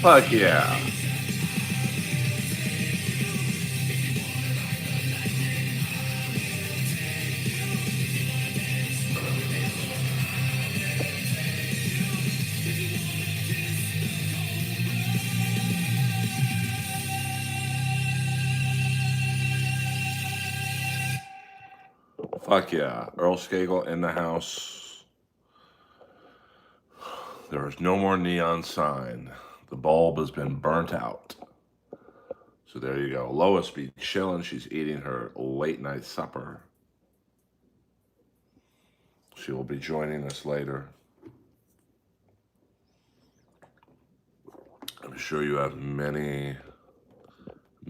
Fuck yeah. Fuck yeah. Earl Skakel in the house. There is no more neon sign. The bulb has been burnt out. So there you go. Lois be chilling. She's eating her late night supper. She will be joining us later. I'm sure you have many,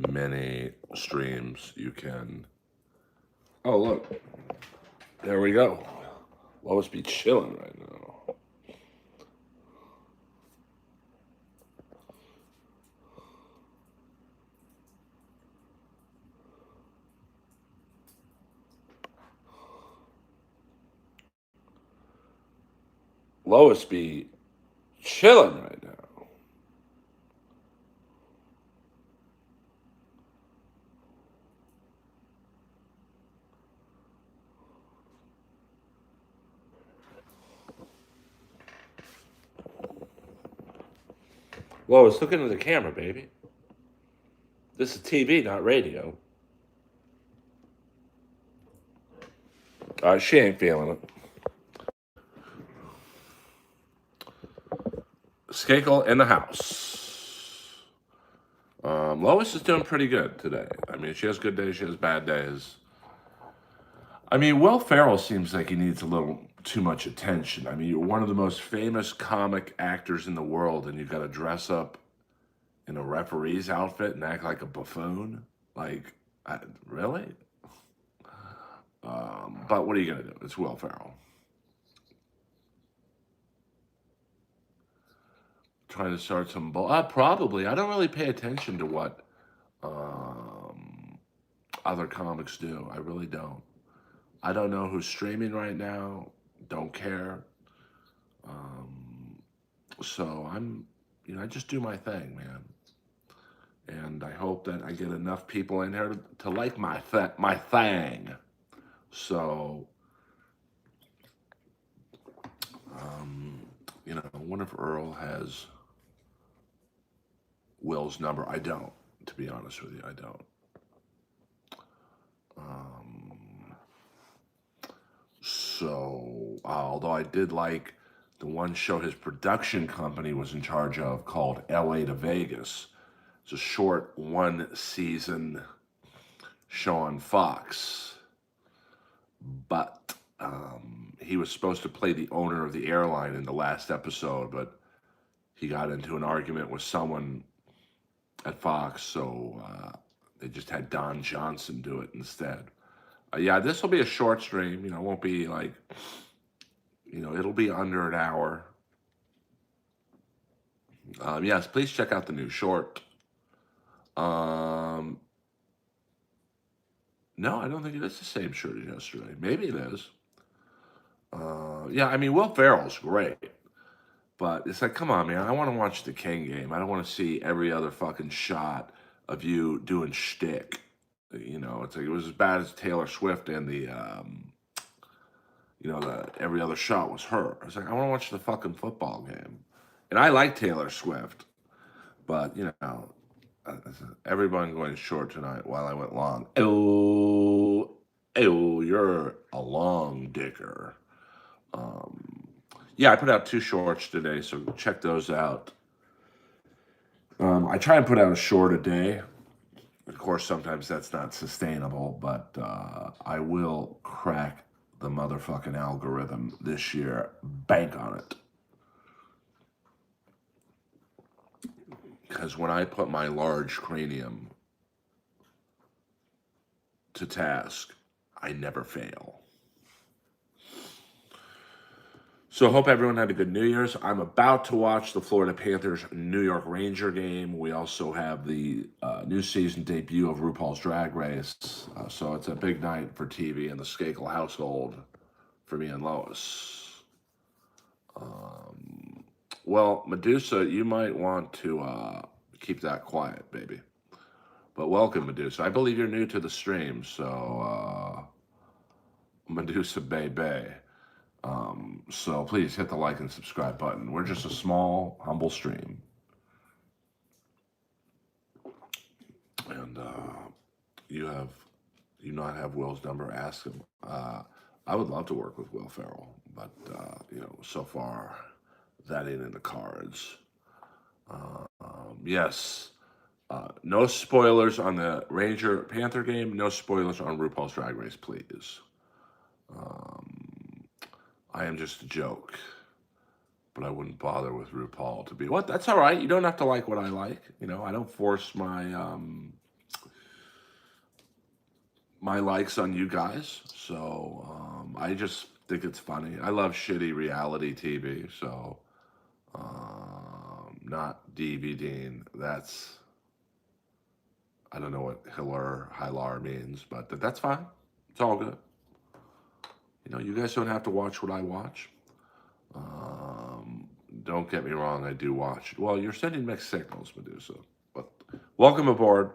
many streams you can. Oh, look. There we go. Lois be chilling right now. Lois be chilling right now. Lois, look into the camera, baby. This is TV, not radio. She ain't feeling it. Skakel in the house. Lois is doing pretty good today. I mean, she has good days, she has bad days. I mean, Will Ferrell seems like he needs a little too much attention. I mean, you're one of the most famous comic actors in the world, and you've got to dress up in a referee's outfit and act like a buffoon. Like, really? But what are you going to do? It's Will Ferrell. Trying to start some probably. I don't really pay attention to what other comics do. I really don't. I don't know who's streaming right now. Don't care. So I just do my thing, man. And I hope that I get enough people in here to like my thing. So, I wonder if Earl has Will's number. I don't, to be honest with you, I don't. So, although I did like the one show his production company was in charge of called LA to Vegas. It's a short one season show on Fox. But he was supposed to play the owner of the airline in the last episode, but he got into an argument with someone at Fox, so they just had Don Johnson do it instead. Yeah, this will be a short stream. It won't be like, it'll be under an hour. Yes, please check out the new short. No, I don't think it is the same shirt as yesterday. Maybe it is. Yeah, I mean, Will Ferrell's great. But it's like, come on, man. I want to watch the King game. I don't want to see every other fucking shot of you doing shtick. It's like it was as bad as Taylor Swift and the every other shot was her. I was like, I want to watch the fucking football game. And I like Taylor Swift, but everyone going short tonight while I went long. Oh, you're a long dicker. Yeah, I put out 2 shorts today, so check those out. I try and put out a short a day. Of course, sometimes that's not sustainable, but I will crack the motherfucking algorithm this year. Bank on it. Because when I put my large cranium to task, I never fail. So I hope everyone had a good New Year's. I'm about to watch the Florida Panthers New York Ranger game. We also have the new season debut of RuPaul's Drag Race. So it's a big night for TV in the Skakel household for me and Lois. Well, Medusa, you might want to keep that quiet, baby. But welcome, Medusa. I believe you're new to the stream, so Medusa Bay Bay. So please hit the like and subscribe button. We're just a small, humble stream. And you not have Will's number? Ask him. I would love to work with Will Ferrell, but so far that ain't in the cards. Yes. No spoilers on the Ranger Panther game. No spoilers on RuPaul's Drag Race, please. I am just a joke, but I wouldn't bother with RuPaul to be what. That's all right. You don't have to like what I like. I don't force my likes on you guys. So I just think it's funny. I love shitty reality TV. So not DVDing. That's I don't know what Hilar means, but that's fine. It's all good. You guys don't have to watch what I watch. Don't get me wrong, I do watch. Well, you're sending mixed signals, Medusa. But welcome aboard.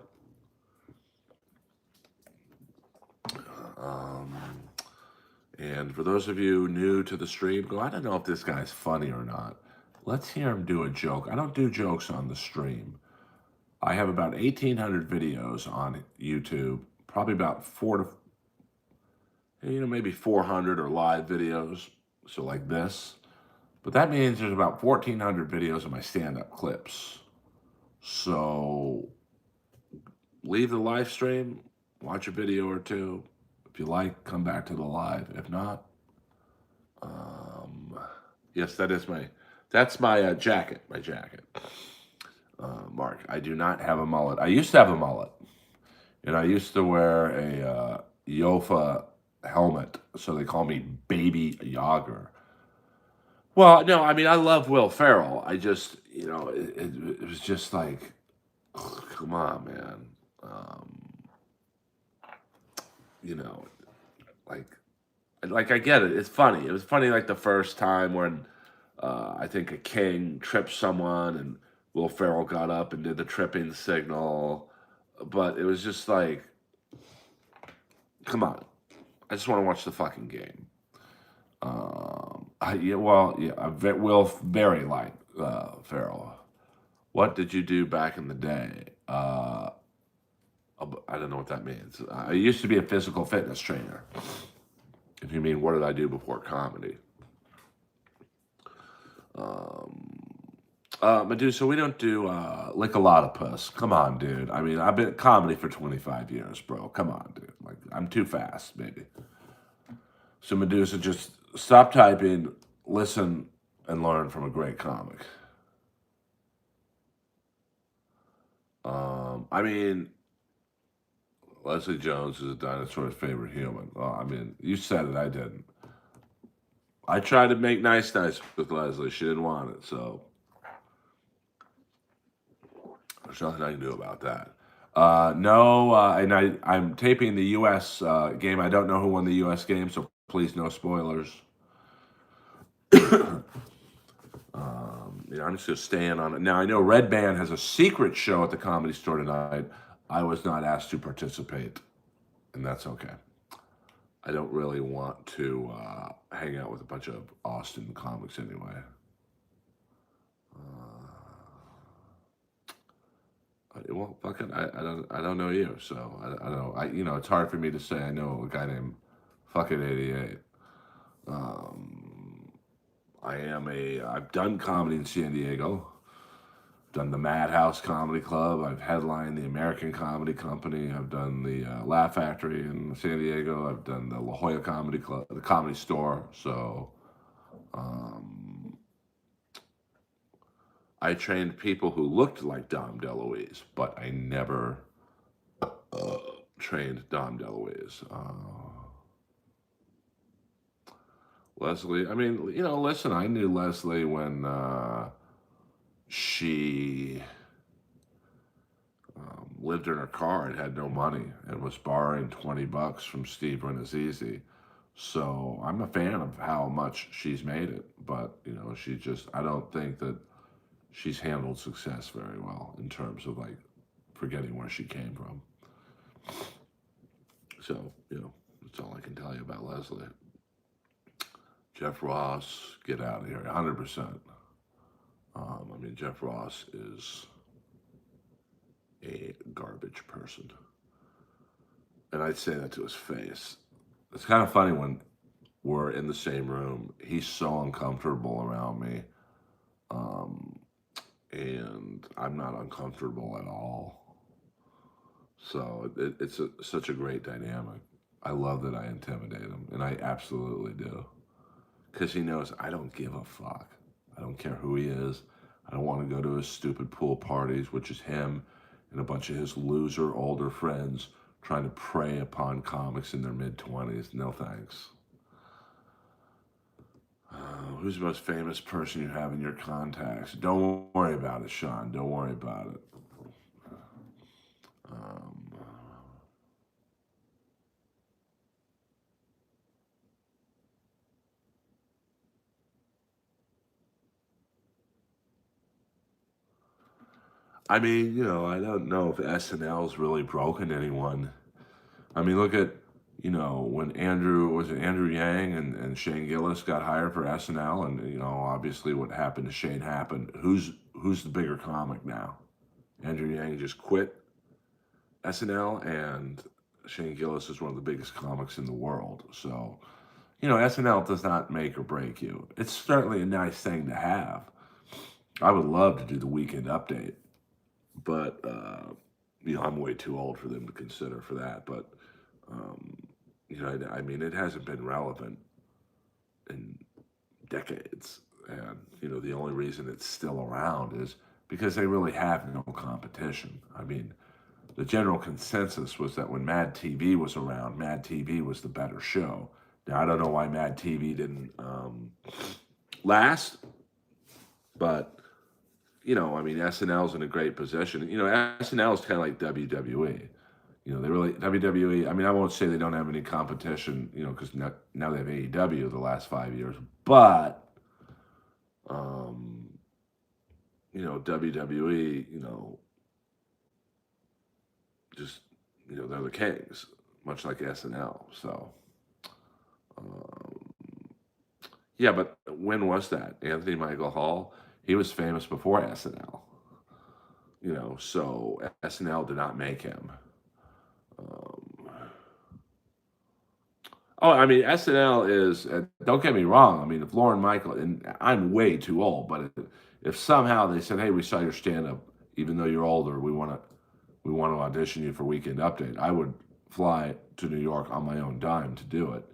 And for those of you new to the stream, I don't know if this guy's funny or not. Let's hear him do a joke. I don't do jokes on the stream. I have about 1,800 videos on YouTube, probably about maybe 400 are live videos, so like this. But that means there's about 1,400 videos of my stand-up clips. So leave the live stream, watch a video or two. If you like, come back to the live. If not, yes, that's my jacket. My jacket. Mark, I do not have a mullet. I used to have a mullet, and I used to wear a Yofa helmet, so they call me Baby Yager. Well, no, I mean, I love Will Ferrell. I just, it was just like, come on, man. Like I get it. It's funny. It was funny like the first time when I think a king tripped someone and Will Ferrell got up and did the tripping signal. But it was just like, come on. I just want to watch the fucking game. I will very like Ferrell. What did you do back in the day? I don't know what that means. I used to be a physical fitness trainer. If you mean what did I do before comedy? Medusa, we don't do lick a lot of puss. Come on, dude. I mean, I've been at comedy for 25 years, bro. Come on, dude. Like, I'm too fast, maybe. So Medusa, just stop typing, listen, and learn from a great comic. I mean, Leslie Jones is a dinosaur's favorite human. Well, I mean, you said it, I didn't. I tried to make nice with Leslie. She didn't want it, so there's nothing I can do about that. No, and I'm taping the U.S. Game. I don't know who won the U.S. game, so please no spoilers. I'm just going to stand on it. Now, I know Red Band has a secret show at the Comedy Store tonight. I was not asked to participate, and that's okay. I don't really want to hang out with a bunch of Austin comics anyway. Well, fucking, I don't know you, so I don't know. It's hard for me to say I know a guy named fucking 88. I've done comedy in San Diego. I've done the Madhouse Comedy Club. I've headlined the American Comedy Company. I've done the Laugh Factory in San Diego. I've done the La Jolla Comedy Club, the Comedy Store. So, I trained people who looked like Dom DeLuise, but I never trained Dom DeLuise. Leslie, I mean, listen, I knew Leslie when she lived in her car and had no money and was borrowing $20 from Steve Renazizi. So I'm a fan of how much she's made it, but she just I don't think that she's handled success very well in terms of like forgetting where she came from. So that's all I can tell you about Leslie. Jeff Ross, get out of here, 100%. I mean, Jeff Ross is a garbage person, and I'd say that to his face. It's kind of funny when we're in the same room. He's so uncomfortable around me, um, and I'm not uncomfortable at all. So such a great dynamic. I love that I intimidate him, and I absolutely do. Because he knows I don't give a fuck. I don't care who he is. I don't want to go to his stupid pool parties, which is him and a bunch of his loser older friends trying to prey upon comics in their mid-20s. No thanks. Who's the most famous person you have in your contacts? Don't worry about it, Sean. Don't worry about it. Um, I mean, I don't know if SNL's really broken anyone. I mean, look at, when was it Andrew Yang and Shane Gillis got hired for SNL, and obviously what happened to Shane happened. Who's the bigger comic now? Andrew Yang just quit SNL, and Shane Gillis is one of the biggest comics in the world. So, SNL does not make or break you. It's certainly a nice thing to have. I would love to do the weekend update, but I'm way too old for them to consider for that. But um, I mean, it hasn't been relevant in decades, and the only reason it's still around is because they really have no competition. I mean, the general consensus was that when Mad TV was around, Mad TV was the better show. Now I don't know why Mad TV didn't last, but I mean, SNL's in a great position. SNL is kind of like WWE. They really WWE. I mean, I won't say they don't have any competition. Because now they have AEW the last 5 years, but um, WWE. Just they're the kings, much like SNL. So um, yeah, but when was that? Anthony Michael Hall. He was famous before SNL. So SNL did not make him. Um, oh, I mean, SNL is, don't get me wrong. I mean, if Lauren Michael, and I'm way too old, but if somehow they said, hey, we saw your stand up, even though you're older, we want to audition you for Weekend Update, I would fly to New York on my own dime to do it.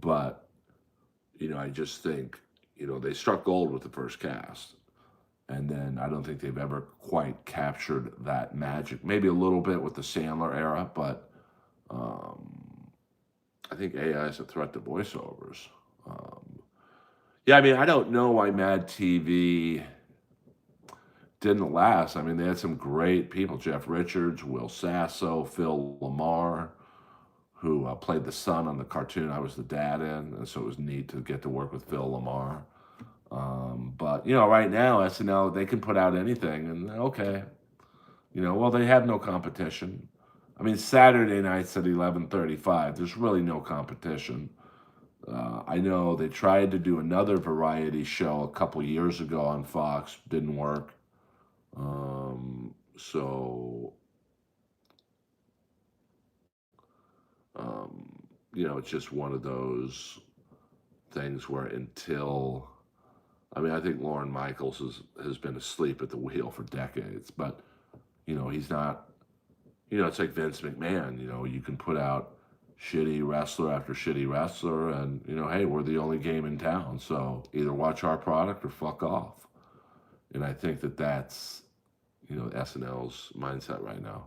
But, I just think, they struck gold with the first cast. And then I don't think they've ever quite captured that magic. Maybe a little bit with the Sandler era, but I think AI is a threat to voiceovers. Um, yeah, I mean, I don't know why Mad TV didn't last. I mean, they had some great people: Jeff Richards, Will Sasso, Phil Lamar, who played the son on the cartoon I was the dad in, and so it was neat to get to work with Phil Lamar. But right now SNL, they can put out anything, and okay, well, they have no competition. I mean, Saturday nights at 11:35. There's really no competition. I know they tried to do another variety show a couple years ago on Fox, didn't work. So it's just one of those things where until I mean, I think Lauren Michaels has been asleep at the wheel for decades, but he's not. It's like Vince McMahon. You can put out shitty wrestler after shitty wrestler, and hey, we're the only game in town, so either watch our product or fuck off. And I think that's SNL's mindset right now.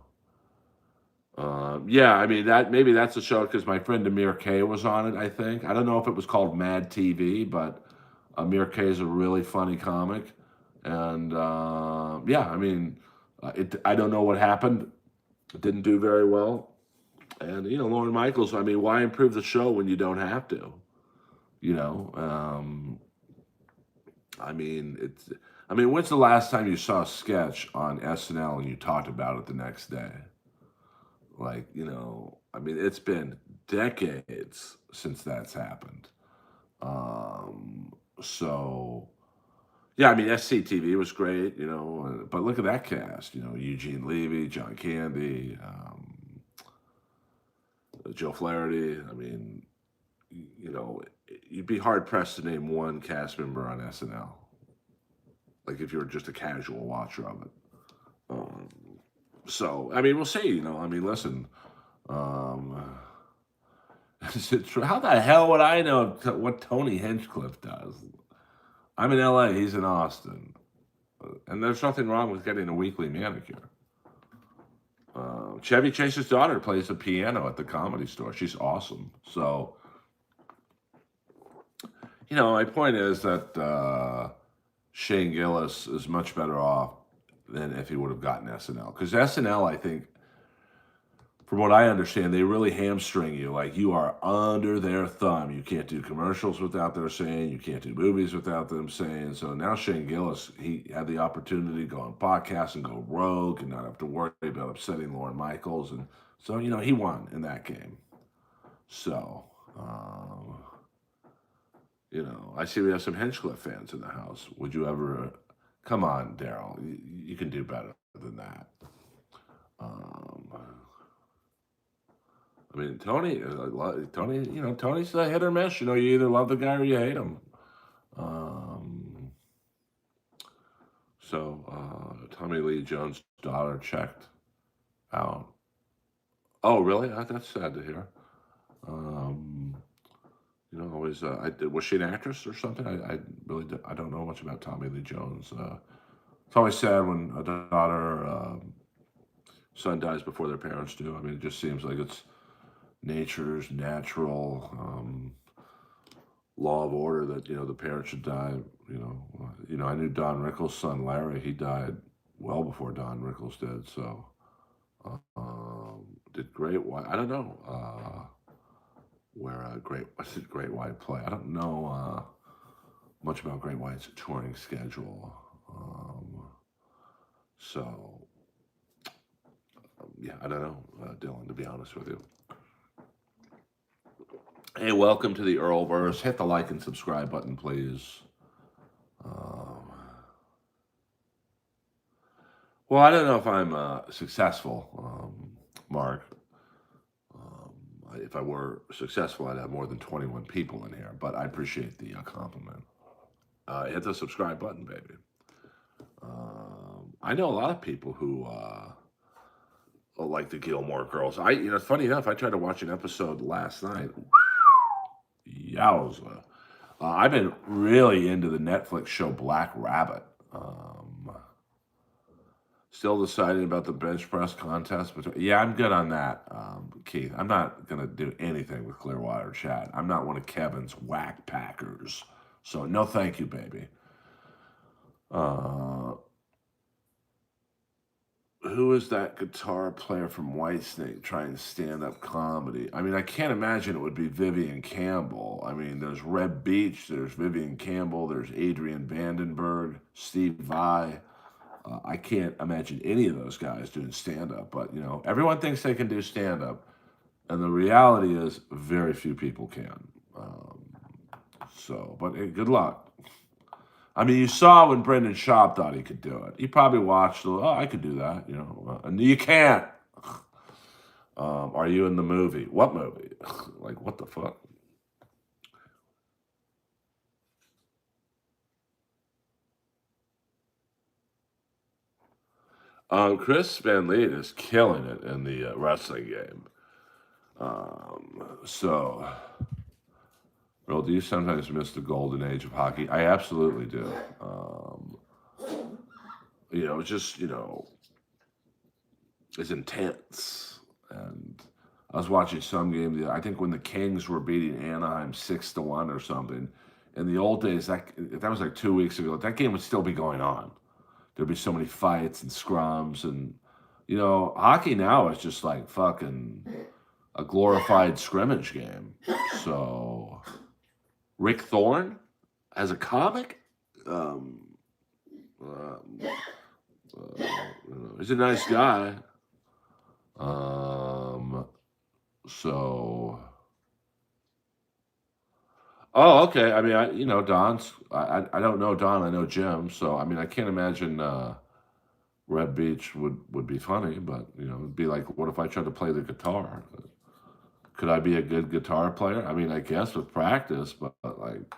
Yeah, I mean that maybe that's a show because my friend Amir K was on it. I think I don't know if it was called Mad TV, but Amir K is a really funny comic, and yeah, I mean, I don't know what happened. It didn't do very well. And Lorne Michaels. I mean, why improve the show when you don't have to? You know, I mean, it's. I mean, when's the last time you saw a sketch on SNL and you talked about it the next day? Like, I mean, it's been decades since that's happened. Um, so yeah, I mean, SCTV was great, but look at that cast, Eugene Levy, John Candy, Joe Flaherty. I mean, you know, you'd be hard pressed to name one cast member on SNL. Like if you're just a casual watcher of it. Um, so I mean, we'll see. I mean, listen. Um, is it true? How the hell would I know what Tony Hinchcliffe does? I'm in LA. He's in Austin, and there's nothing wrong with getting a weekly manicure. Chevy Chase's daughter plays the piano at the Comedy Store. She's awesome. So, my point is that Shane Gillis is much better off than if he would have gotten SNL. Because SNL, I think, from what I understand, they really hamstring you. Like, you are under their thumb. You can't do commercials without their saying. You can't do movies without them saying. So now Shane Gillis, he had the opportunity to go on podcasts and go rogue and not have to worry about upsetting Lorne Michaels. And so, he won in that game. So, I see we have some Hinchcliffe fans in the house. Would you ever... Come on, Daryl. You can do better than that. I mean, Tony, Tony's a hit or miss. You either love the guy or you hate him. Tommy Lee Jones' daughter checked out. Oh, really? That's sad to hear. Always. Was she an actress or something? I really I don't know much about Tommy Lee Jones. It's always sad when a daughter or son dies before their parents do. I mean, it just seems like it's nature's natural law of order that the parents should die. I knew Don Rickles' son Larry. He died well before Don Rickles did. So did Great White? I don't know where Great White play. I don't know much about Great White's touring schedule. Yeah, I don't know, Dylan. To be honest with you. Hey, welcome to the Earlverse. Hit the like and subscribe button, please. Well, I don't know if I'm successful, Mark. If I were successful, I'd have more than 21 people in here, but I appreciate the compliment. Hit the subscribe button, baby. I know a lot of people who like the Gilmore Girls. Funny enough, I tried to watch an episode last night. Yowza. I've been really into the Netflix show Black Rabbit. Still deciding about the bench press contest. But yeah, I'm good on that, Keith. I'm not going to do anything with Clearwater Chat. I'm not one of Kevin's whack packers. So no thank you, baby. Who is that guitar player from Whitesnake trying stand-up comedy? I mean, I can't imagine it would be Vivian Campbell. I mean, there's Reb Beach, there's Vivian Campbell, there's Adrian Vandenberg, Steve Vai. I can't imagine any of those guys doing stand-up, but, everyone thinks they can do stand-up, and the reality is very few people can. But hey, good luck. I mean, you saw when Brendan Schaub thought he could do it. He probably watched, I could do that, and you can't. Are you in the movie? What movie? Like, what the fuck? Chris Van Lee is killing it in the wrestling game. Earl, do you sometimes miss the golden age of hockey? I absolutely do. It's intense. And I was watching some game. I think when the Kings were beating Anaheim 6-1 or something. In the old days, that was like 2 weeks ago. That game would still be going on. There'd be so many fights and scrums, and hockey now is just like fucking a glorified scrimmage game. So Rick Thorne has a comic. Um, he's a nice guy. So. Oh, okay. I mean, Don's. I don't know Don. I know Jim. So I mean, I can't imagine Red Beach would be funny, but it'd be like, what if I tried to play the guitar? Could I be a good guitar player? I mean, I guess with practice, but like,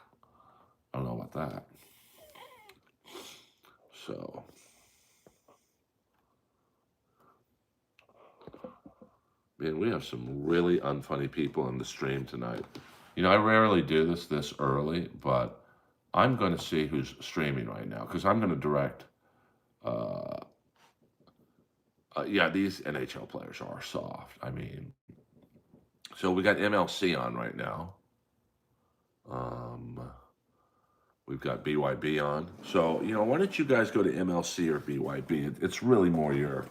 I don't know about that. So, man, we have some really unfunny people in the stream tonight. I rarely do this early, but I'm going to see who's streaming right now because I'm going to direct. Yeah, these NHL players are soft. I mean, so we got MLC on right now. We've got BYB on. So, why don't you guys go to MLC or BYB? It's really more your.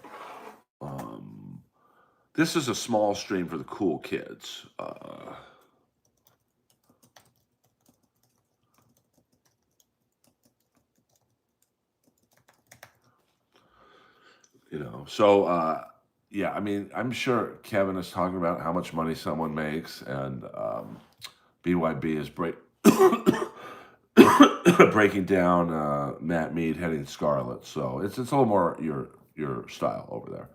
This is a small stream for the cool kids. So yeah, I mean, I'm sure Kevin is talking about how much money someone makes, and BYB is breaking down Matt Mead heading Scarlet. So it's a little more your style over there.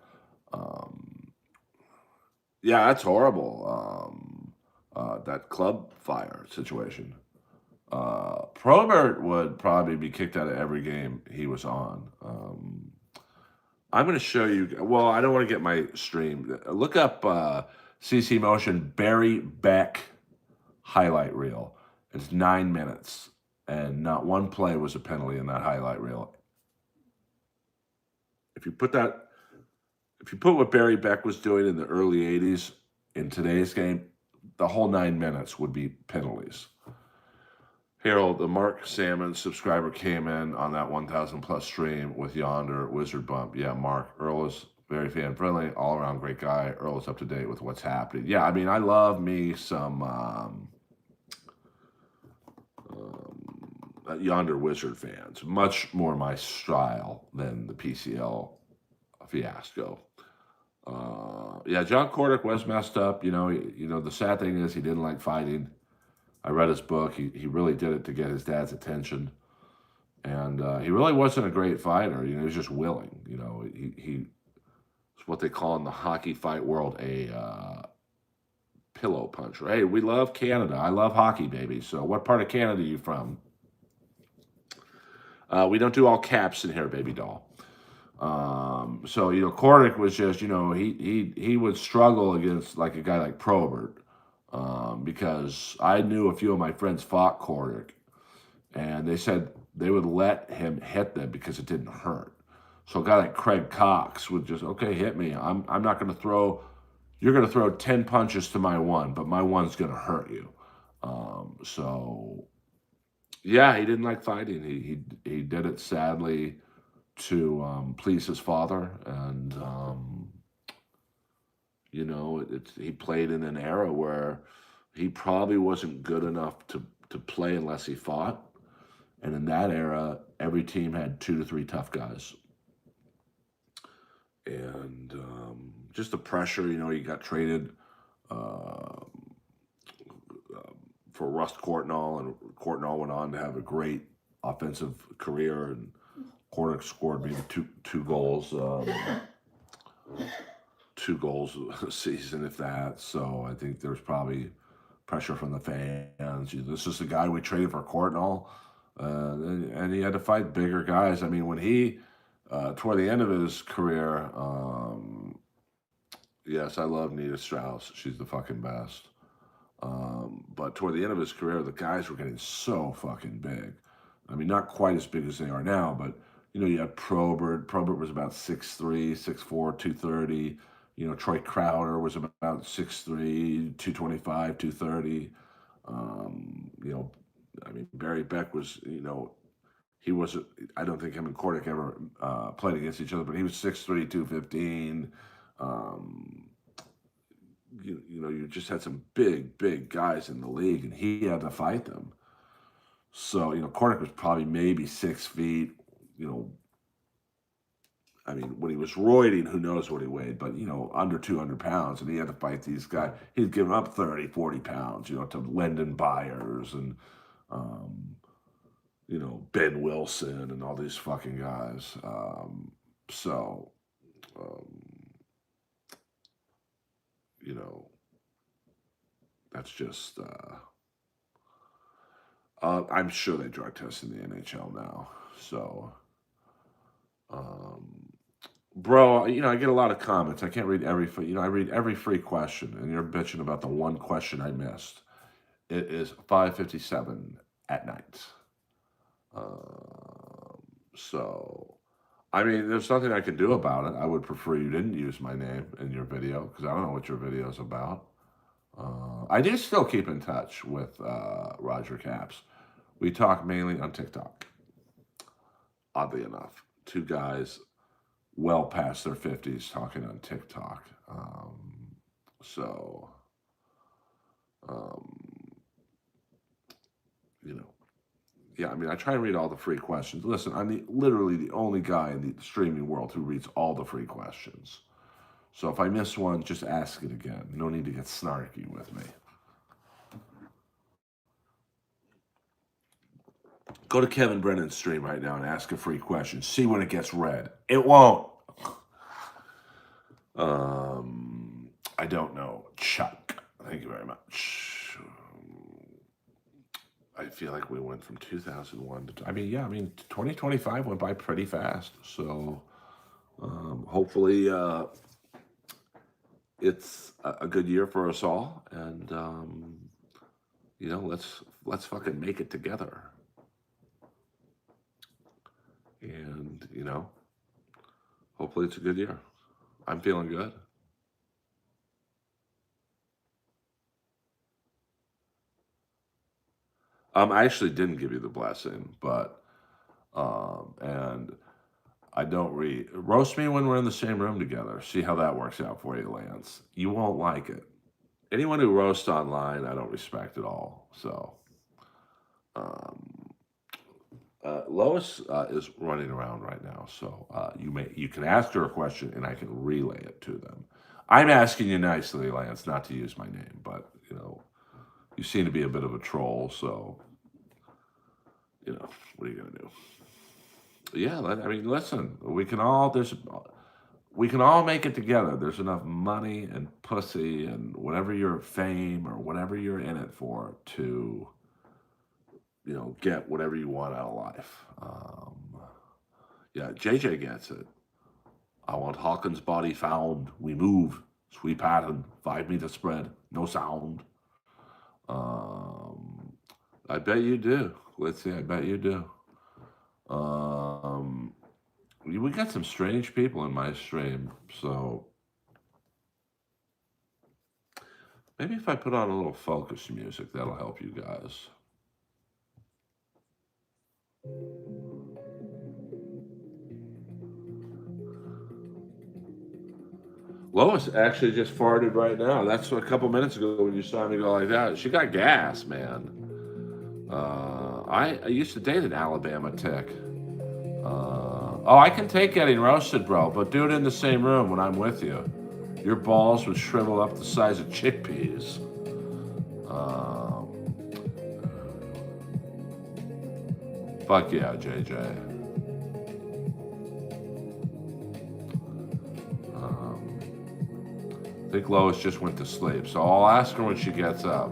Yeah, that's horrible. That club fire situation. Probert would probably be kicked out of every game he was on. I'm going to show you. Well, I don't want to get my stream. Look up CC Motion Barry Beck highlight reel. It's 9 minutes, and not one play was a penalty in that highlight reel. If you put what Barry Beck was doing in the early '80s in today's game, the whole 9 minutes would be penalties. Harold, the Mark Salmon subscriber came in on that 1,000 plus stream with Yonder Wizard Bump. Yeah, Mark, Earl is very fan friendly, all around great guy. Earl is up to date with what's happening. Yeah, I mean, I love me some Yonder Wizard fans. Much more my style than the PCL fiasco. Yeah, John Cordick was messed up. The sad thing is he didn't like fighting. I read his book. He really did it to get his dad's attention, and he really wasn't a great fighter. He was just willing. He's what they call in the hockey fight world a pillow puncher. Hey, we love Canada. I love hockey, baby. So, what part of Canada are you from? We don't do all caps in here, baby doll. So Cordick was just he would struggle against like a guy like Probert. Because I knew a few of my friends fought Cordick, and they said they would let him hit them because it didn't hurt. So a guy like Craig Cox would just, okay, hit me. I'm not going to throw. You're going to throw 10 punches to my one, but my one's going to hurt you. So yeah, he didn't like fighting. He did it sadly to please his father, and he played in an era where he probably wasn't good enough to play unless he fought. And in that era, every team had 2 to 3 tough guys. And just the pressure, he got traded for Rust Courtnall, and Courtnall went on to have a great offensive career, and Cordick scored maybe two goals. 2 goals a season, if that. So I think there's probably pressure from the fans. This is the guy we traded for Courtnall, and he had to fight bigger guys. I mean, when he toward the end of his career, yes, I love Nita Strauss. She's the fucking best. But toward the end of his career, the guys were getting so fucking big. I mean, not quite as big as they are now, but you had Probert. Probert was about 6'3", 6'4", 230. Troy Crowder was about 6'3", 225, 230. I mean, Barry Beck was, he was, I don't think him and Cordick ever played against each other, but he was 6'3", 215. you just had some big guys in the league, and he had to fight them. So, Cornick was probably maybe 6 feet. You know, I mean, when he was roiding, who knows what he weighed, but, under 200 pounds, and he had to fight these guys. He'd given up 30, 40 pounds, to Lyndon Byers and, um, Ben Wilson and all these fucking guys. So, um, you know, that's just, I'm sure they drug test in the NHL now. So, um, bro, I get a lot of comments. I can't read every, I read every free question, and you're bitching about the one question I missed. It is 5:57 at night. So, I mean, there's nothing I can do about it. I would prefer you didn't use my name in your video because I don't know what your video is about. I do still keep in touch with Roger Capps. We talk mainly on TikTok. Oddly enough, two guys well past their 50s talking on TikTok. So, um, yeah, I mean, I try and read all the free questions. Listen, I'm literally the only guy in the streaming world who reads all the free questions. So if I miss one, just ask it again. No need to get snarky with me. Go to Kevin Brennan's stream right now and ask a free question. See when it gets read. It won't. I don't know. Chuck. Thank you very much. I feel like we went from 2001 to, 2025 went by pretty fast. So hopefully it's a good year for us all. And, let's fucking make it together. And, hopefully it's a good year. I'm feeling good. I actually didn't give you the blessing, but, and I don't roast me when we're in the same room together. See how that works out for you, Lance. You won't like it. Anyone who roasts online, I don't respect at all. So, Lois is running around right now, so you can ask her a question and I can relay it to them. I'm asking you nicely, Lance, not to use my name, but you seem to be a bit of a troll, so what are you gonna do? Yeah, I mean, listen, we can all make it together. There's enough money and pussy and whatever your fame or whatever you're in it for to get whatever you want out of life. Yeah, JJ gets it. I want Hawkins' body found. We move. Sweep pattern. 5 meter spread. No sound. I bet you do. Let's see. I bet you do. We got some strange people in my stream, so maybe if I put on a little focus music, that'll help you guys. Lois actually just farted right now. That's a couple minutes ago when you saw me go like that. She got gas, man. I used to date an Alabama tick. I can take getting roasted, bro, but do it in the same room when I'm with you. Your balls would shrivel up the size of chickpeas. Fuck yeah, JJ. I think Lois just went to sleep, so I'll ask her when she gets up.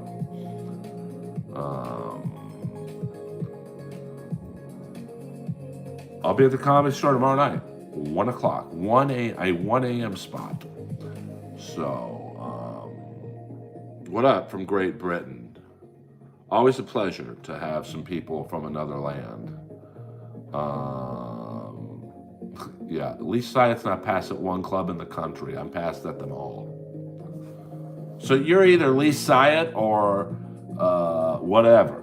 I'll be at the Comedy Store tomorrow night, 1 o'clock, 1 a.m. spot. So, what up from Great Britain? Always a pleasure to have some people from another land. Yeah, at least Science not past at one club in the country. I'm past at them all. So you're either Lee Syatt or whatever.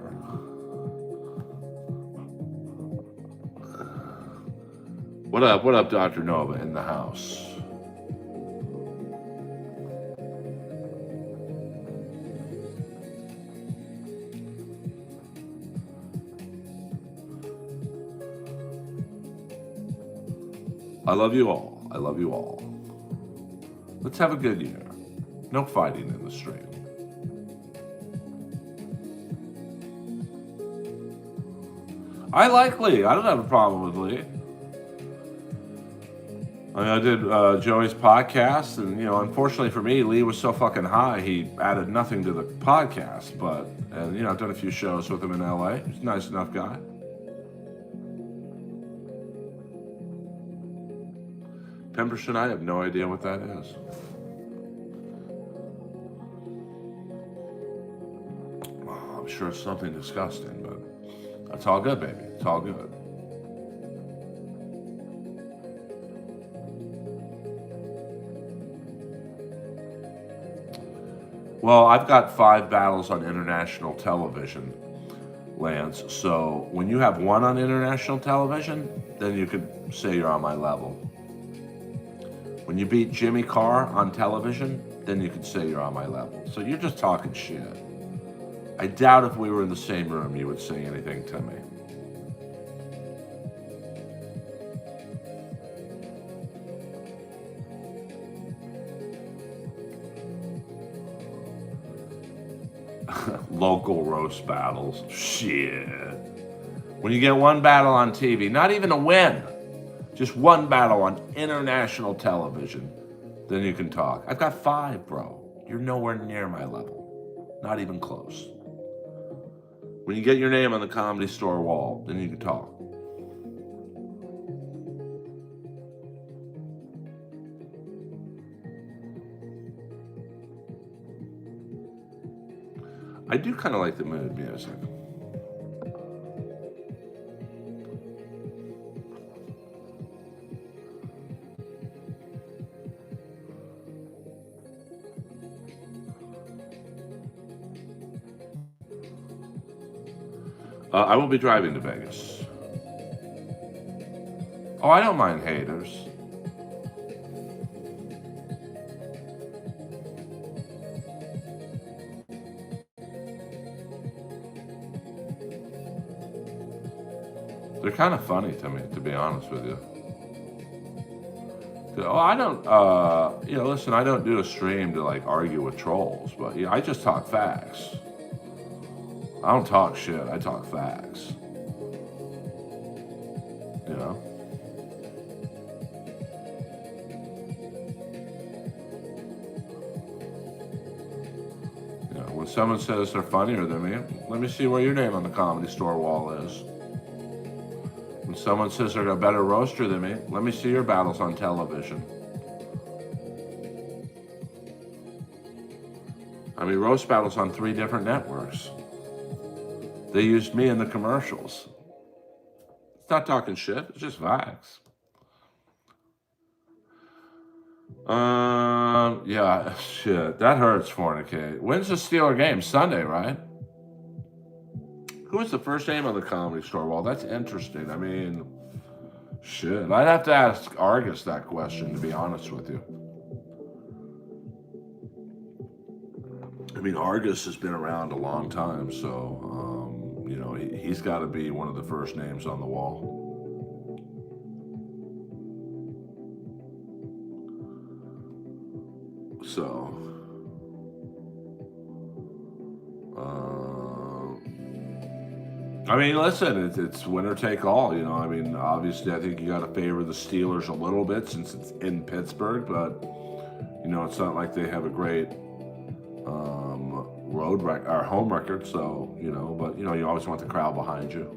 What up, Dr. Nova in the house? I love you all. I love you all. Let's have a good year. No fighting in the street. I like Lee. I don't have a problem with Lee. I did Joey's podcast, and unfortunately for me, Lee was so fucking high, he added nothing to the podcast. But I've done a few shows with him in LA. He's a nice enough guy. Pemberton, I have no idea what that is. Oh, I'm sure it's something disgusting, but that's all good, baby. It's all good. Well, I've got 5 battles on international television, Lance. So when you have one on international television, then you could say you're on my level. When you beat Jimmy Carr on television, then you could say you're on my level. So you're just talking shit. I doubt if we were in the same room you would say anything to me. Local roast battles. Shit. When you get one battle on TV, not even a win, just one battle on international television, then you can talk. I've got 5, bro. You're nowhere near my level. Not even close. When you get your name on the Comedy Store wall, then you can talk. I do kind of like the mood music. I will be driving to Vegas. Oh, I don't mind haters. They're kind of funny to me, to be honest with you. Oh, I don't, listen, I don't do a stream to like argue with trolls, but I just talk facts. I don't talk shit, I talk facts. You know? When someone says they're funnier than me, let me see where your name on the Comedy Store wall is. When someone says they're a better roaster than me, let me see your battles on television. I mean, roast battles on 3 different networks. They used me in the commercials. It's not talking shit, it's just facts. Yeah, shit, that hurts, Fornicate. When's the Steeler game? Sunday, right? Who was the first name on the Comedy Store wall? That's interesting. I mean, shit. I'd have to ask Argus that question, to be honest with you. I mean, Argus has been around a long time, so, he's got to be one of the first names on the wall. So, I mean, listen, it's winner take all, I mean, obviously, I think you got to favor the Steelers a little bit since it's in Pittsburgh, but, it's not like they have a great home record, so, but, you always want the crowd behind you.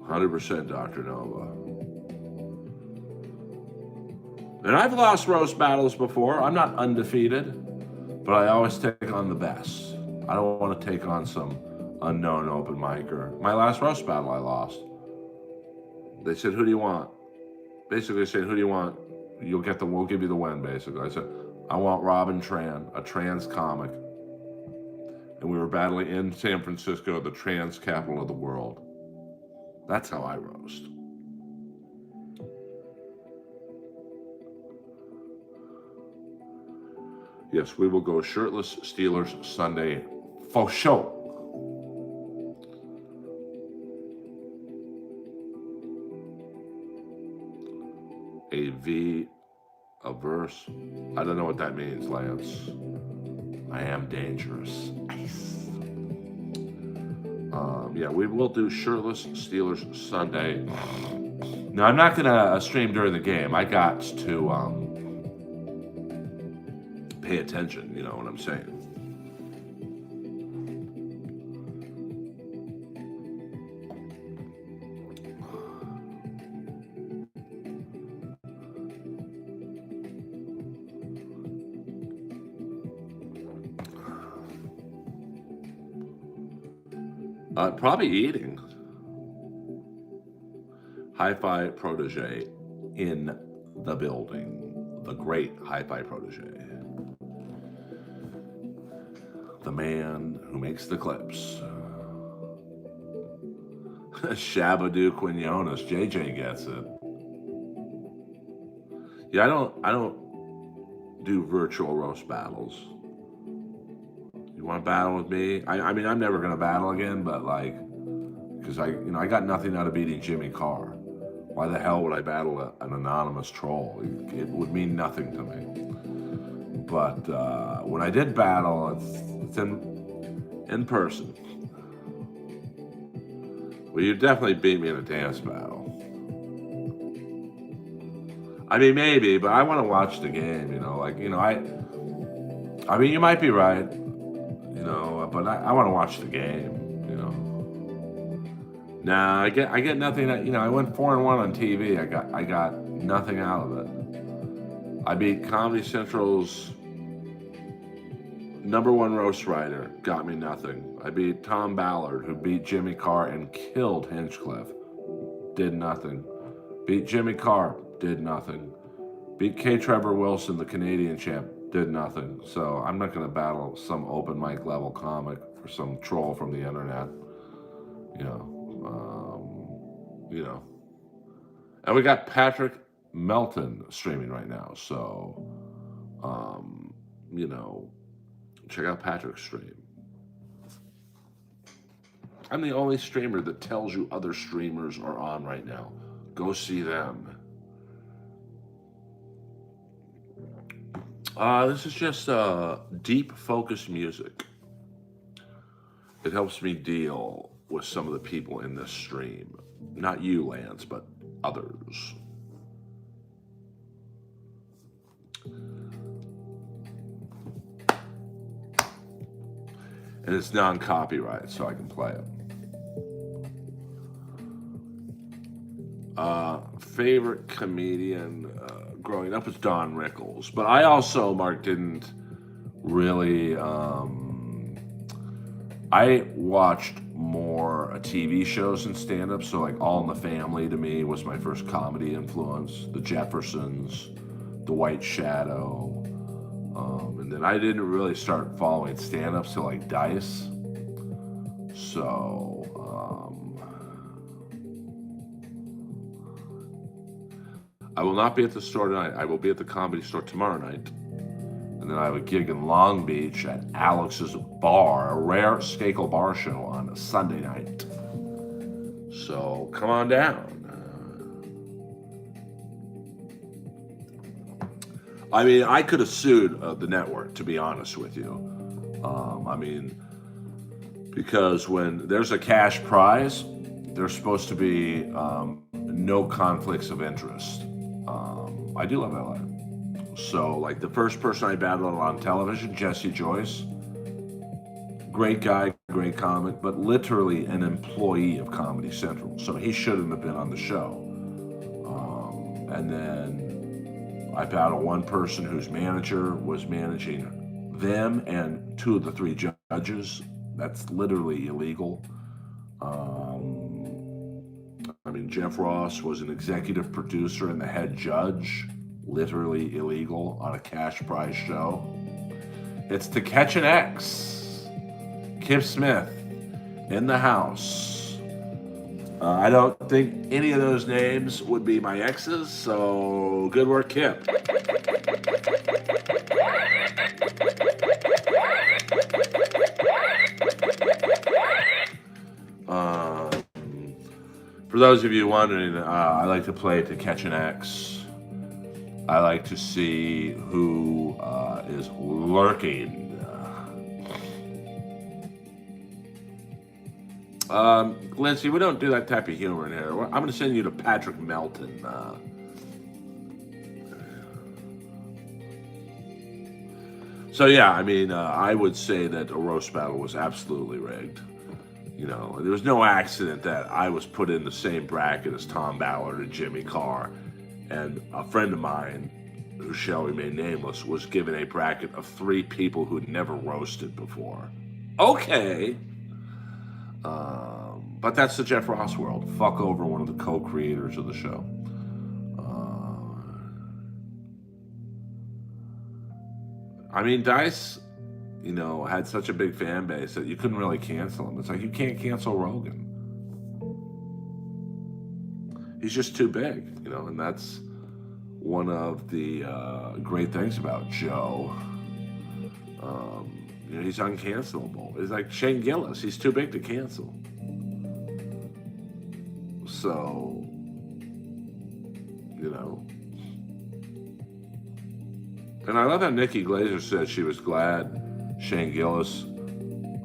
%, Dr. Nova. And I've lost roast battles before. I'm not undefeated, but I always take on the best. I don't want to take on some unknown open micer. My last roast battle I lost. They said, who do you want? Basically, they said, who do you want? We'll give you the win, basically. I said, I want Robin Tran, a trans comic. And we were battling in San Francisco, the trans capital of the world. That's how I roast. Yes, we will go shirtless Steelers Sunday for sure. A verse. I don't know what that means, Lance. I am dangerous. Ice. Yeah, we will do shirtless Steelers Sunday. Now, I'm not gonna stream during the game. I got to pay attention. You know what I'm saying? Probably eating. Hi-Fi Protege in the building. The great Hi-Fi Protege. The man who makes the clips. Shabadoo Quinones. JJ gets it. Yeah, I don't do virtual roast battles. You want to battle with me? I mean, I'm never gonna battle again, but like, because I got nothing out of beating Jimmy Carr. Why the hell would I battle an anonymous troll? It would mean nothing to me. But when I did battle, it's in person. Well, you definitely beat me in a dance battle. I mean, maybe, but I want to watch the game. I mean, you might be right. But I want to watch the game. Nah, I get nothing. I went 4-1 on TV. I got nothing out of it. I beat Comedy Central's #1 roast writer. Got me nothing. I beat Tom Ballard, who beat Jimmy Carr and killed Hinchcliffe. Did nothing. Beat Jimmy Carr. Did nothing. Beat K. Trevor Wilson, the Canadian champ. Did nothing. So I'm not going to battle some open mic level comic for some troll from the internet. And we got Patrick Melton streaming right now. So, check out Patrick's stream. I'm the only streamer that tells you other streamers are on right now. Go see them. This is just deep focus music. It helps me deal with some of the people in this stream. Not you, Lance, but others. And it's non-copyright, so I can play it. Favorite comedian growing up was Don Rickles. But I also, Mark, didn't really... I watched more TV shows and stand-up, so like All in the Family to me was my first comedy influence. The Jeffersons, The White Shadow, and then I didn't really start following stand-ups till like Dice. So, I will not be at the store tonight. I will be at the Comedy Store tomorrow night. And then I have a gig in Long Beach at Alex's Bar, a Earl Skakel bar show on a Sunday night. So come on down. I mean, I could have sued the network, to be honest with you. Because when there's a cash prize, there's supposed to be no conflicts of interest. I do love LA. So, like, the first person I battled on television, Jesse Joyce, great guy, great comic, but literally an employee of Comedy Central. So he shouldn't have been on the show. And then I battled one person whose manager was managing them and 2 of the 3 judges. That's literally illegal. Jeff Ross was an executive producer and the head judge. Literally illegal on a cash prize show. It's To Catch an X. Kip Smith in the house. I don't think any of those names would be my exes, so good work, Kip. For those of you wondering, I like to play To Catch an X. I like to see who is lurking. Lindsay, we don't do that type of humor in here. I'm going to send you to Patrick Melton. So yeah, I mean, I would say that a roast battle was absolutely rigged. You know, there was no accident that I was put in the same bracket as Tom Ballard and Jimmy Carr. And a friend of mine, who shall remain nameless, was given a bracket of 3 people who'd never roasted before. Okay. But that's the Jeff Ross world. Fuck over one of the co-creators of the show. I mean, Dice, you know, had such a big fan base that you couldn't really cancel him. It's like you can't cancel Rogan. He's just too big, you know, and that's one of the great things about Joe. You know, he's uncancelable. It's like Shane Gillis. He's too big to cancel. So, you know. And I love how Nikki Glazer said she was glad Shane Gillis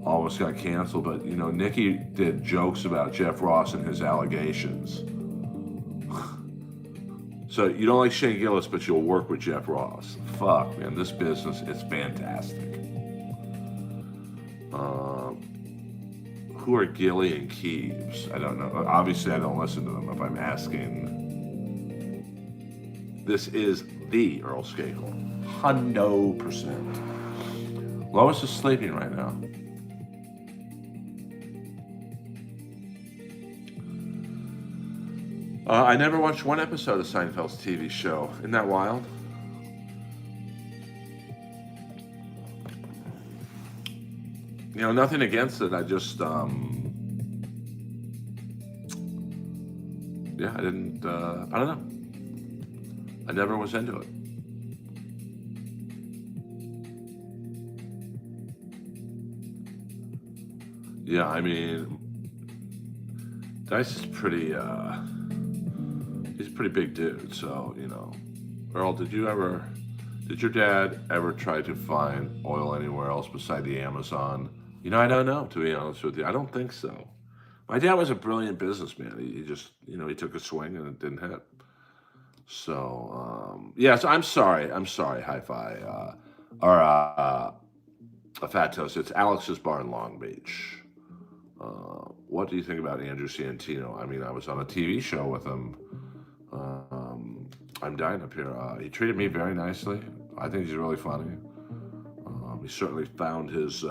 almost got canceled. But, you know, Nikki did jokes about Jeff Ross and his allegations. So you don't like Shane Gillis, but you'll work with Jeff Ross. Fuck, man, this business is fantastic. Who are Gilly and Keeves? I don't know. Obviously, I don't listen to them if I'm asking. This is the Earl Skakel. 100%. Lois is sleeping right now. I never watched one episode of Seinfeld's TV show. Isn't that wild? You know, nothing against it. I just, yeah, I didn't, I don't know. I never was into it. Yeah, I mean, Dice is pretty, he's a pretty big dude, so, you know. Earl, did your dad ever try to find oil anywhere else beside the Amazon? You know, I don't know, to be honest with you. I don't think so. My dad was a brilliant businessman. He just, you know, he took a swing and it didn't hit. So, yeah, so I'm sorry, Hi-Fi. Or a Fat Toast. It's Alex's Bar in Long Beach. What do you think about Andrew Santino? I mean, I was on a TV show with him. I'm dying up here. He treated me very nicely. I think he's really funny. He certainly found his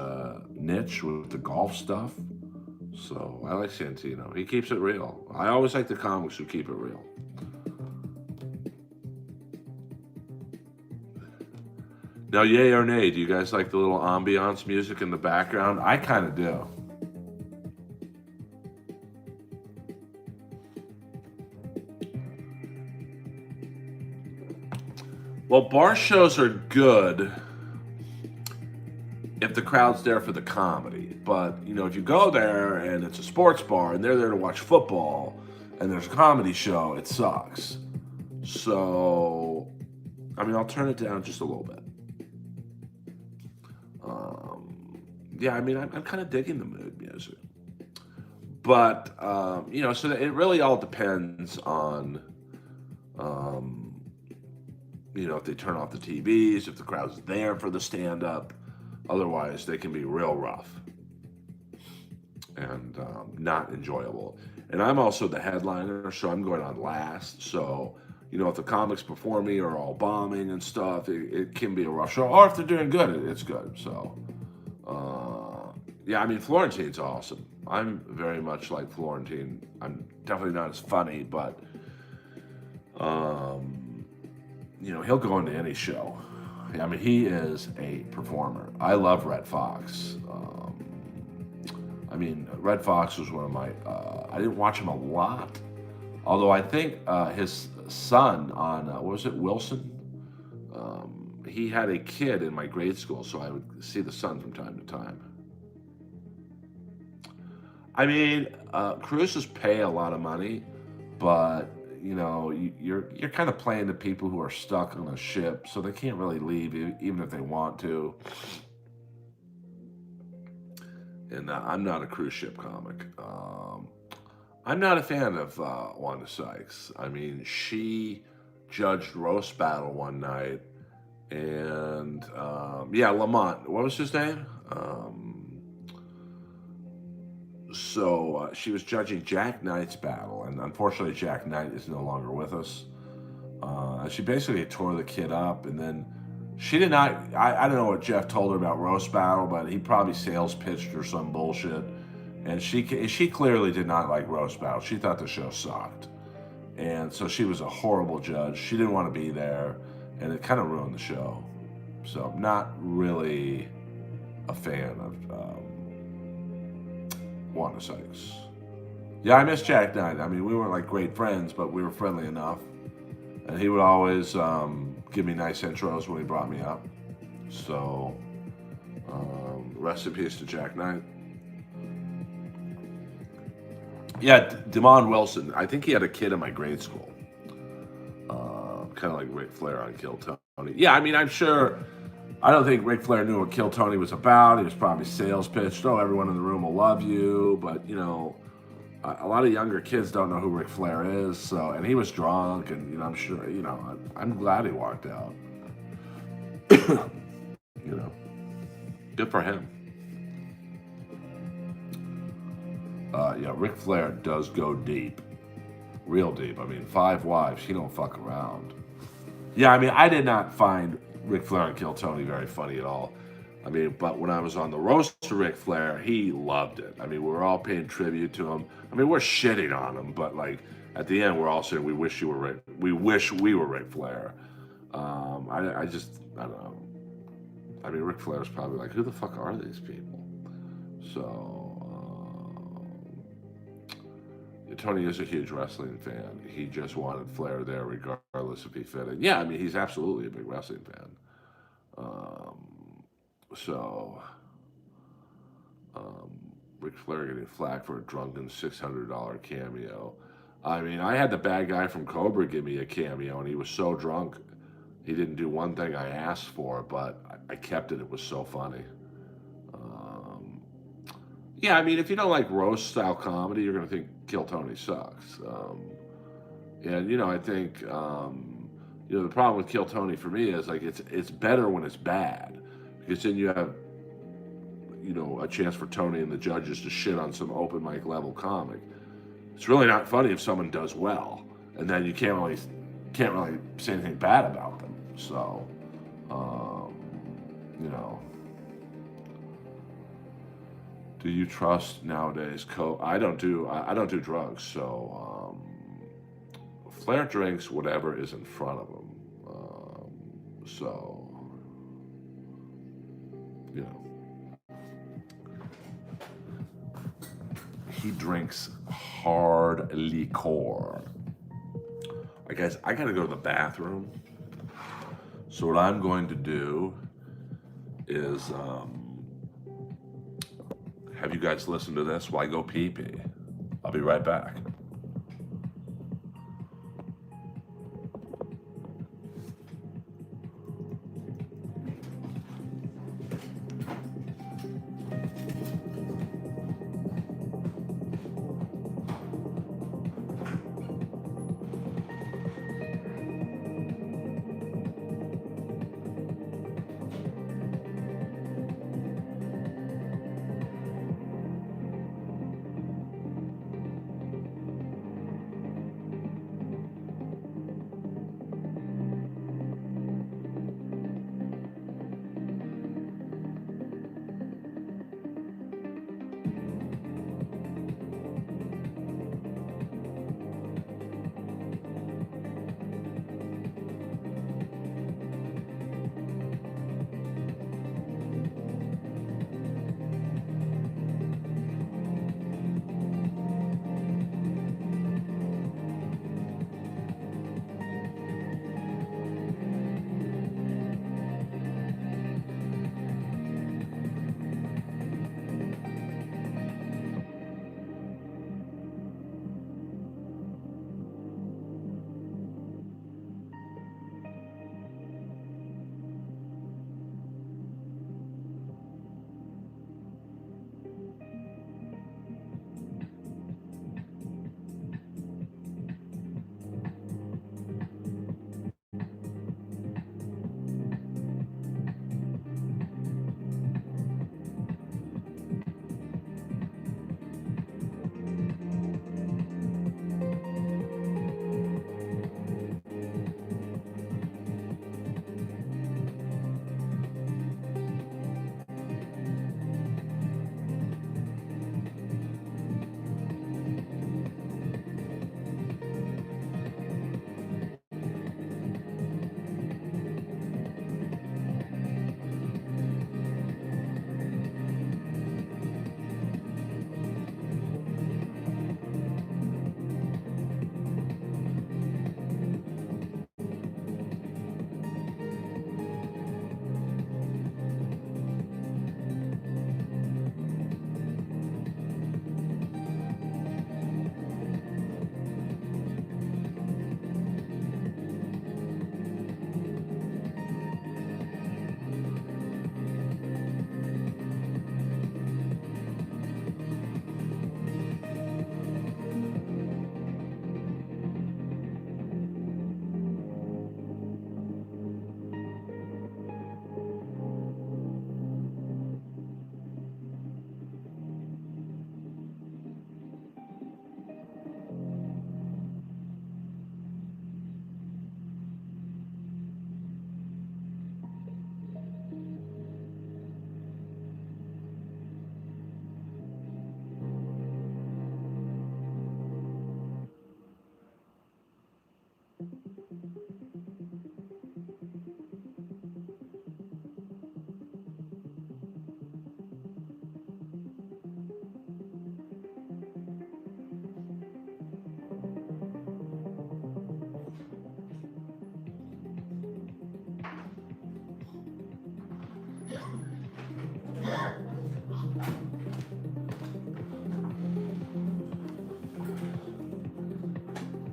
niche with the golf stuff. So I like Santino. He keeps it real. I always like the comics who keep it real. Now, yay or nay, do you guys like the little ambiance music in the background? I kind of do. Well, bar shows are good if the crowd's there for the comedy. But, you know, if you go there and it's a sports bar and they're there to watch football and there's a comedy show, it sucks. So, I mean, I'll turn it down just a little bit. Yeah, I mean, I'm kind of digging the mood music. But, you know, so it really all depends on, you know, if they turn off the TVs, if the crowd's there for the stand-up. Otherwise, they can be real rough and not enjoyable. And I'm also the headliner, so I'm going on last. So, you know, if the comics before me are all bombing and stuff, it can be a rough show. Or if they're doing good, it's good. So, yeah, I mean, Florentine's awesome. I'm very much like Florentine. I'm definitely not as funny, but, you know, he'll go into any show. I mean, he is a performer. I love Red Fox. I mean, Red Fox was one of my, I didn't watch him a lot, although I think his son on, what was it, Wilson? He had a kid in my grade school, so I would see the son from time to time. I mean, cruises pay a lot of money, but, you're kind of playing to people who are stuck on a ship, so they can't really leave even if they want to. And I'm not a cruise ship comic. I'm not a fan of Wanda Sykes. I mean, she judged roast battle one night, and yeah, Lamont. What was his name? So she was judging Jack Knight's battle, and unfortunately, Jack Knight is no longer with us. She basically tore the kid up, and then she did not. I don't know what Jeff told her about roast battle, but he probably sales pitched her some bullshit, and she clearly did not like roast battle. She thought the show sucked, and so she was a horrible judge. She didn't want to be there, and it kind of ruined the show. So not really a fan of Wanda Sykes. Yeah, I miss Jack Knight. I mean, we weren't like great friends, but we were friendly enough. And he would always give me nice intros when he brought me up. So, rest in peace to Jack Knight. Yeah, Damon Wilson. I think he had a kid in my grade school. Kind of like Ric Flair on Kill Tony. Yeah, I mean, I'm sure. I don't think Ric Flair knew what Kill Tony was about. He was probably sales pitched. Oh, everyone in the room will love you. But, a lot of younger kids don't know who Ric Flair is. So, and he was drunk, and I'm sure, I'm glad he walked out. Good for him. Yeah, Ric Flair does go deep, real deep. I mean, 5 wives. He don't fuck around. Yeah, I mean, I did not find Ric Flair and Kill Tony very funny at all. I mean, but when I was on the roast to Ric Flair, he loved it. I mean, we were all paying tribute to him. I mean, we're shitting on him, but like at the end, we're all saying we wish we wish we were Ric Flair. I don't know. I mean, Ric Flair's probably like, who the fuck are these people? So, Tony is a huge wrestling fan. He just wanted Flair there regardless if he fit in. Yeah, I mean, he's absolutely a big wrestling fan. So, Ric Flair getting flack for a drunken $600 cameo. I mean, I had the bad guy from Cobra give me a cameo, and he was so drunk, he didn't do one thing I asked for, but I kept it. It was so funny. Yeah, I mean, if you don't like roast style comedy, you're going to think Kill Tony sucks. And I think the problem with Kill Tony for me is like it's better when it's bad, because then you have a chance for Tony and the judges to shit on some open mic level comic. It's really not funny if someone does well, and then you can't really say anything bad about them. So, do you trust nowadays? I don't do drugs, so Flair drinks whatever is in front of him. So, he drinks hard liquor. Guys, I gotta go to the bathroom. So what I'm going to do is have you guys listen to this while I go pee-pee. I'll be right back.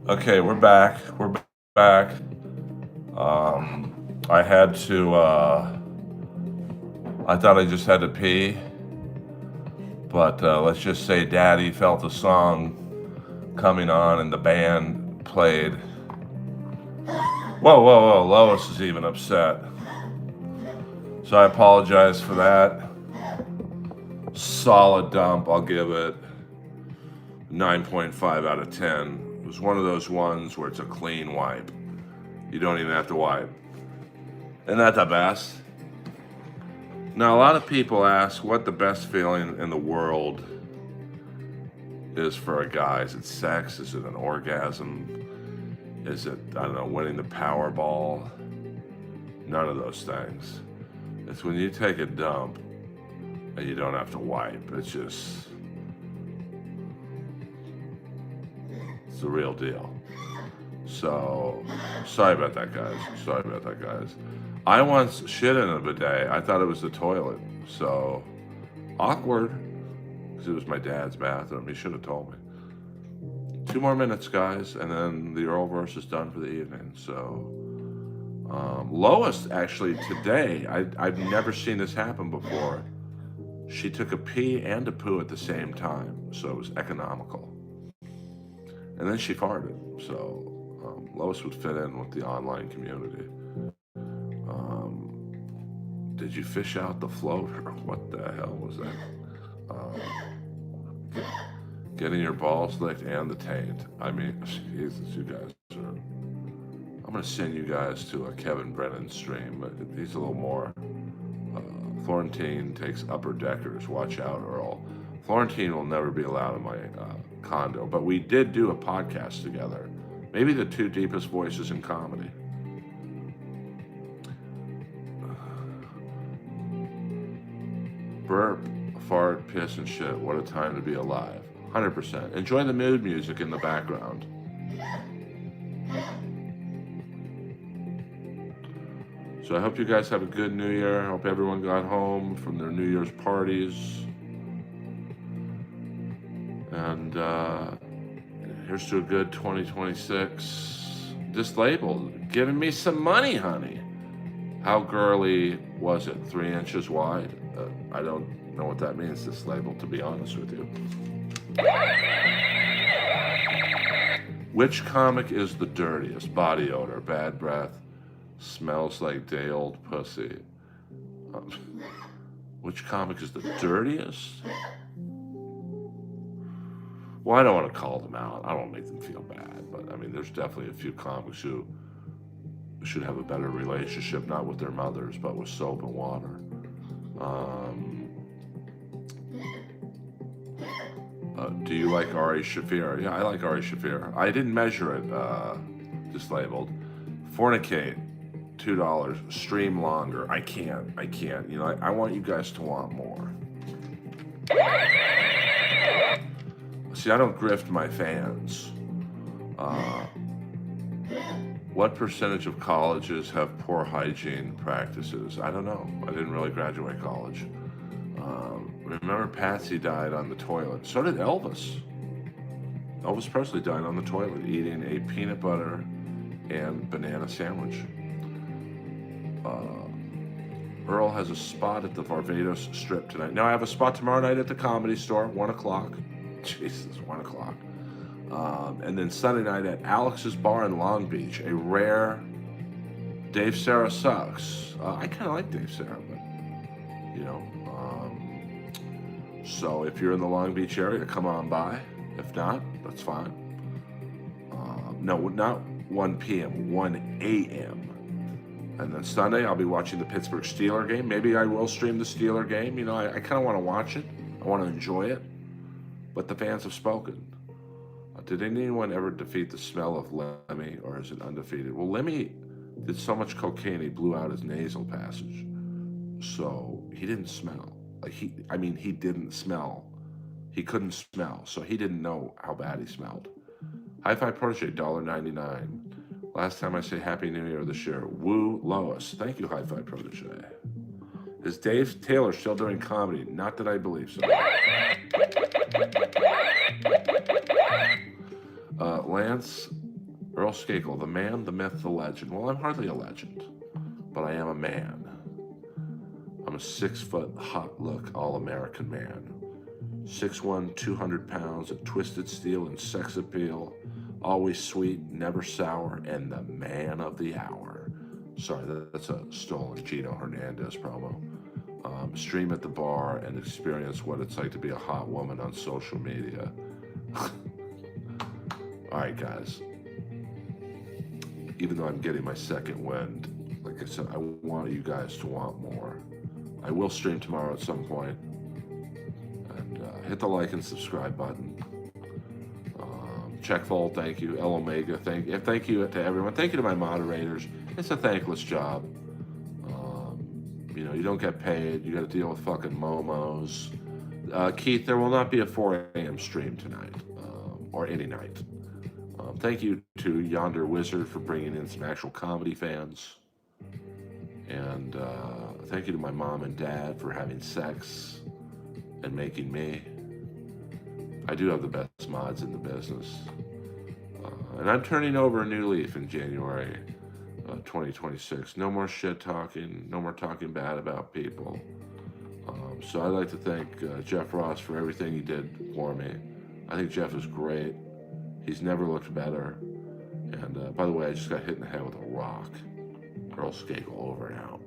Okay, we're back. We're back. I had to, I thought I just had to pee, but let's just say Daddy felt the song coming on and the band played. Whoa, whoa, whoa, Lois is even upset. So I apologize for that. Solid dump, I'll give it 9.5 out of 10. It was one of those ones where it's a clean wipe. You don't even have to wipe. Isn't that the best? Now, a lot of people ask what the best feeling in the world is for a guy. Is it sex? Is it an orgasm? Is it, I don't know, winning the Powerball? None of those things. It's when you take a dump and you don't have to wipe. It's the real deal. So, sorry about that, guys. I once shit in a bidet. I thought it was the toilet. So, awkward. Because it was my dad's bathroom. He should have told me. 2 more minutes, guys, and then the Earlverse is done for the evening. So, Lois, actually, today, I've never seen this happen before. She took a pee and a poo at the same time, so it was economical. And then she farted, so Lois would fit in with the online community. Did you fish out the floater? What the hell was that? Getting your balls licked and the taint. I mean, Jesus, you guys are... I'm going to send you guys to a Kevin Brennan stream, but he's a little more... Florentine takes upper deckers. Watch out, Earl. Florentine will never be allowed in my condo, but we did do a podcast together. Maybe the 2 deepest voices in comedy. Burp, fart, piss, and shit. What a time to be alive. 100%. Enjoy the mood music in the background. So I hope you guys have a good New Year. I hope everyone got home from their New Year's parties. And here's to a good 2026. Dislabeled, giving me some money, honey. How girly was it? 3 inches wide? I don't know what that means, dislabeled, to be honest with you. Which comic is the dirtiest? Body odor, bad breath, smells like day old pussy. Which comic is the dirtiest? Well, I don't want to call them out. I don't make them feel bad. But I mean, there's definitely a few comics who should have a better relationship, not with their mothers, but with soap and water. Do you like Ari Shaffir? Yeah, I like Ari Shaffir. I didn't measure it, dislabeled. Fornicate, $2. Stream longer. I can't. You know, I want you guys to want more. See, I don't grift my fans. What percentage of colleges have poor hygiene practices? I don't know. I didn't really graduate college. Remember, Patsy died on the toilet. So did Elvis. Elvis Presley died on the toilet eating a peanut butter and banana sandwich. Earl has a spot at the Barbados Strip tonight. Now I have a spot tomorrow night at the Comedy Store, 1 o'clock. Jesus, 1 o'clock. And then Sunday night at Alex's Bar in Long Beach, a rare Dave Sarah sucks. I kind of like Dave Sarah, but, you know. So if you're in the Long Beach area, come on by. If not, that's fine. No, not 1 p.m., 1 a.m. And then Sunday, I'll be watching the Pittsburgh Steeler game. Maybe I will stream the Steeler game. You know, I kind of want to watch it. I want to enjoy it. But the fans have spoken. Did anyone ever defeat the smell of Lemmy, or is it undefeated? Well, Lemmy did so much cocaine he blew out his nasal passage. So he didn't smell. He didn't smell. He couldn't smell, so he didn't know how bad he smelled. High Five Protege, $1.99. Last time I say Happy New Year this year. Woo Lois. Thank you, High Five Protege. Is Dave Taylor still doing comedy? Not that I believe so. Lance Earl Skakel, the man, the myth, the legend. Well, I'm hardly a legend, but I am a man. I'm a 6-foot, hot look, all-American man. 6'1", 200 pounds of twisted steel and sex appeal. Always sweet, never sour, and the man of the hour. Sorry, that's a stolen Gino Hernandez promo. Stream at the bar and experience what it's like to be a hot woman on social media. All right, guys. Even though I'm getting my second wind, like I said, I want you guys to want more. I will stream tomorrow at some point. And hit the like and subscribe button. Check Fold, thank you. El Omega, thank you to everyone. Thank you to my moderators. It's a thankless job. You don't get paid. You got to deal with fucking momos. Keith, there will not be a 4 a.m. stream tonight, or any night. Thank you to Yonder Wizard for bringing in some actual comedy fans. And thank you to my mom and dad for having sex and making me. I do have the best mods in the business. And I'm turning over a new leaf in January 2026. No more shit talking. No more talking bad about people. So I'd like to thank Jeff Ross for everything he did for me. I think Jeff is great. He's never looked better. And by the way, I just got hit in the head with a rock. Earl Skakel, over and out.